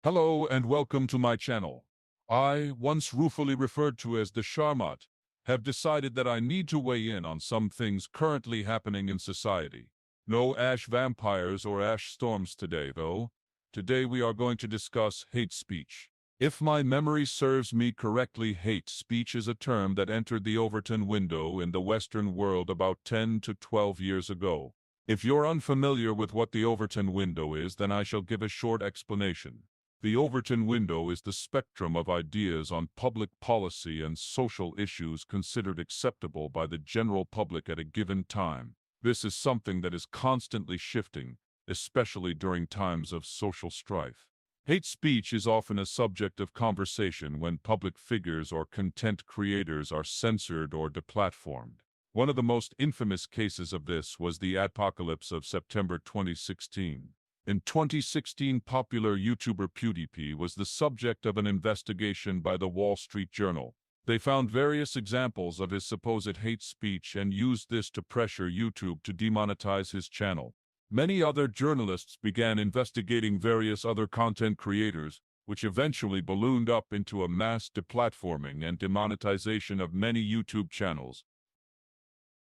Hello and welcome to my channel. I, once ruefully referred to as the Sharmat, have decided that I need to weigh in on some things currently happening in society. No ash vampires or ash storms today, though. Today we are going to discuss hate speech. If my memory serves me correctly, hate speech is a term that entered the Overton window in the Western world about 10 to 12 years ago. If you're unfamiliar with what the Overton window is, then I shall give a short explanation. The Overton window is the spectrum of ideas on public policy and social issues considered acceptable by the general public at a given time. This is something that is constantly shifting, especially during times of social strife. Hate speech is often a subject of conversation when public figures or content creators are censored or deplatformed. One of the most infamous cases of this was the apocalypse of September 2016. In 2016, popular YouTuber PewDiePie was the subject of an investigation by the Wall Street Journal. They found various examples of his supposed hate speech and used this to pressure YouTube to demonetize his channel. Many other journalists began investigating various other content creators, which eventually ballooned up into a mass deplatforming and demonetization of many YouTube channels.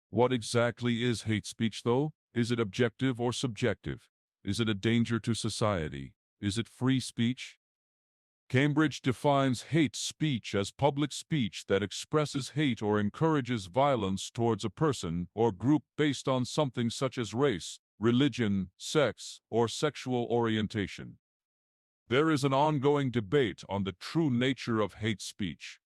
What exactly is hate speech, though? Is it objective or subjective? Is it a danger to society? Is it free speech? Cambridge defines hate speech as public speech that expresses hate or encourages violence towards a person or group based on something such as race, religion, sex, or sexual orientation. There is an ongoing debate on the true nature of hate speech.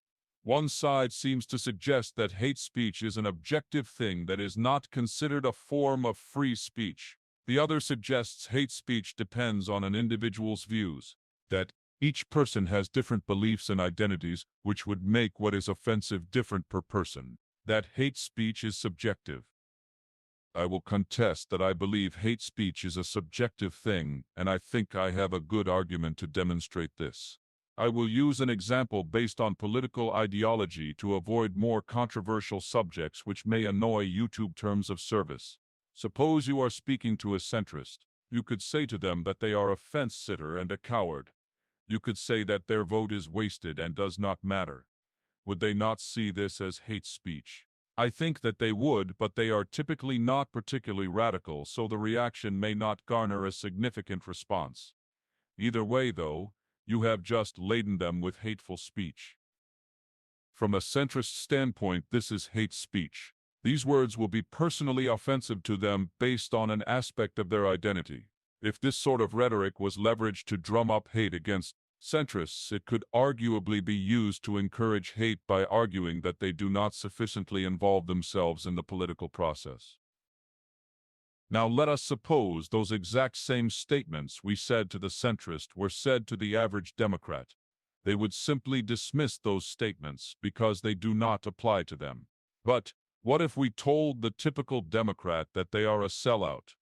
One side seems to suggest that hate speech is an objective thing that is not considered a form of free speech. The other suggests hate speech depends on an individual's views, that each person has different beliefs and identities which would make what is offensive different per person, that hate speech is subjective. I will contest that I believe hate speech is a subjective thing, and I think I have a good argument to demonstrate this. I will use an example based on political ideology to avoid more controversial subjects which may annoy YouTube terms of service. Suppose you are speaking to a centrist. You could say to them that they are a fence-sitter and a coward. You could say that their vote is wasted and does not matter. Would they not see this as hate speech? I think that they would, but they are typically not particularly radical, so the reaction may not garner a significant response. Either way, though, you have just laden them with hateful speech. From a centrist standpoint, this is hate speech. These words will be personally offensive to them based on an aspect of their identity. If this sort of rhetoric was leveraged to drum up hate against centrists, it could arguably be used to encourage hate by arguing that they do not sufficiently involve themselves in the political process. Now let us suppose those exact same statements we said to the centrist were said to the average Democrat. They would simply dismiss those statements because they do not apply to them. But what if we told the typical Democrat that they are a sellout,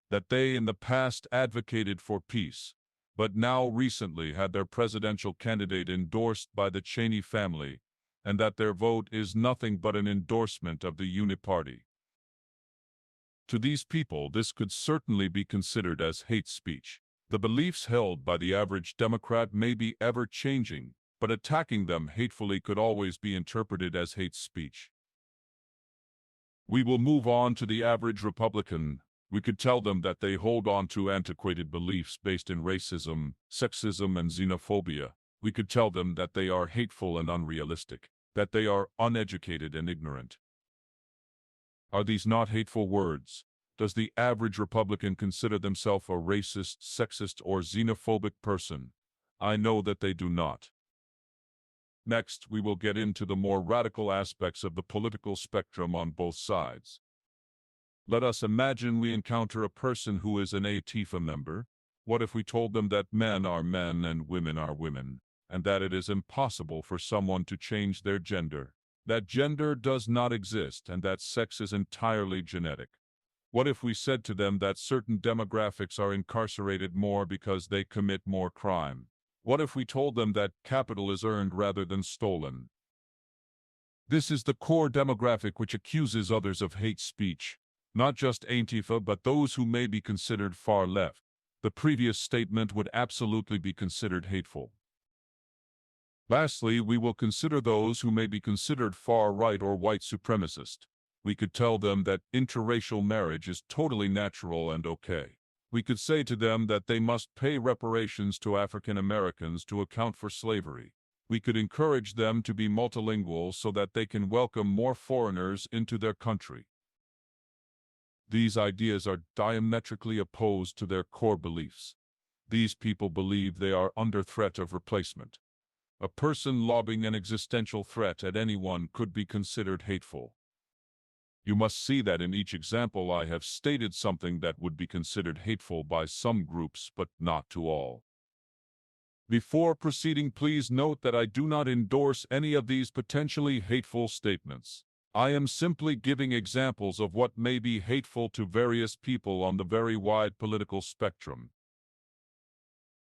that they in the past advocated for peace, but now recently had their presidential candidate endorsed by the Cheney family, and that their vote is nothing but an endorsement of the Uniparty? To these people, this could certainly be considered as hate speech. The beliefs held by the average Democrat may be ever-changing, but attacking them hatefully could always be interpreted as hate speech. We will move on to the average Republican. We could tell them that they hold on to antiquated beliefs based in racism, sexism, and xenophobia. We could tell them that they are hateful and unrealistic, that they are uneducated and ignorant. Are these not hateful words? Does the average Republican consider themselves a racist, sexist, or xenophobic person? I know that they do not. Next, we will get into the more radical aspects of the political spectrum on both sides. Let us imagine we encounter a person who is an Antifa member. What if we told them that men are men and women are women, and that it is impossible for someone to change their gender, that gender does not exist, and that sex is entirely genetic? What if we said to them that certain demographics are incarcerated more because they commit more crime? What if we told them that capital is earned rather than stolen? This is the core demographic which accuses others of hate speech, not just Antifa but those who may be considered far left. the previous statement would absolutely be considered hateful. Lastly, we will consider those who may be considered far-right or white supremacist. We could tell them that interracial marriage is totally natural and okay. We could say to them that they must pay reparations to African Americans to account for slavery. We could encourage them to be multilingual so that they can welcome more foreigners into their country. These ideas are diametrically opposed to their core beliefs. These people believe they are under threat of replacement. A person lobbing an existential threat at anyone could be considered hateful. You must see that in each example I have stated something that would be considered hateful by some groups but not to all. Before proceeding, please note that I do not endorse any of these potentially hateful statements. I am simply giving examples of what may be hateful to various people on the very wide political spectrum.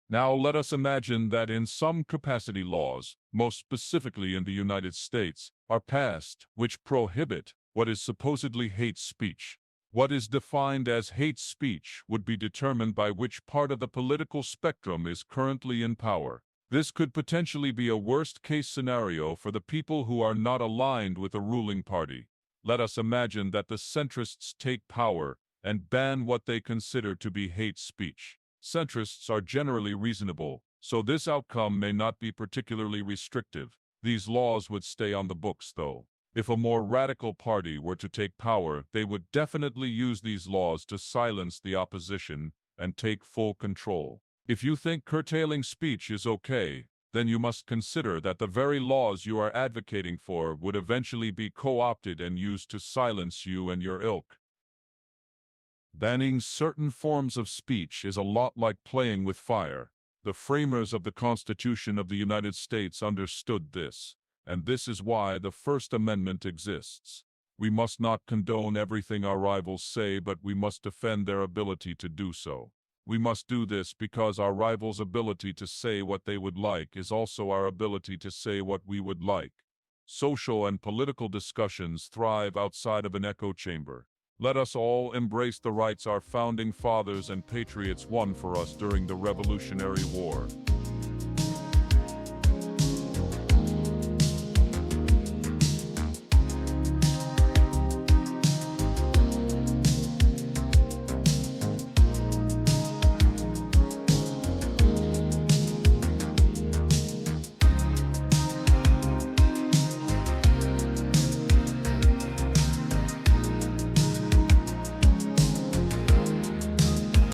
Now let us imagine that in some capacity laws, most specifically in the United States, are passed which prohibit what is supposedly hate speech. What is defined as hate speech would be determined by which part of the political spectrum is currently in power. This could potentially be a worst-case scenario for the people who are not aligned with the ruling party. Let us imagine that the centrists take power and ban what they consider to be hate speech. Centrists are generally reasonable, so this outcome may not be particularly restrictive. These laws would stay on the books, though. If a more radical party were to take power, they would definitely use these laws to silence the opposition and take full control. If you think curtailing speech is okay, then you must consider that the very laws you are advocating for would eventually be co-opted and used to silence you and your ilk. Banning certain forms of speech is a lot like playing with fire. The framers of the Constitution of the United States understood this, and this is why the First Amendment exists. We must not condone everything our rivals say, but we must defend their ability to do so. We must do this because our rivals' ability to say what they would like is also our ability to say what we would like. Social and political discussions thrive outside of an echo chamber. Let us all embrace the rights our founding fathers and patriots won for us during the Revolutionary War.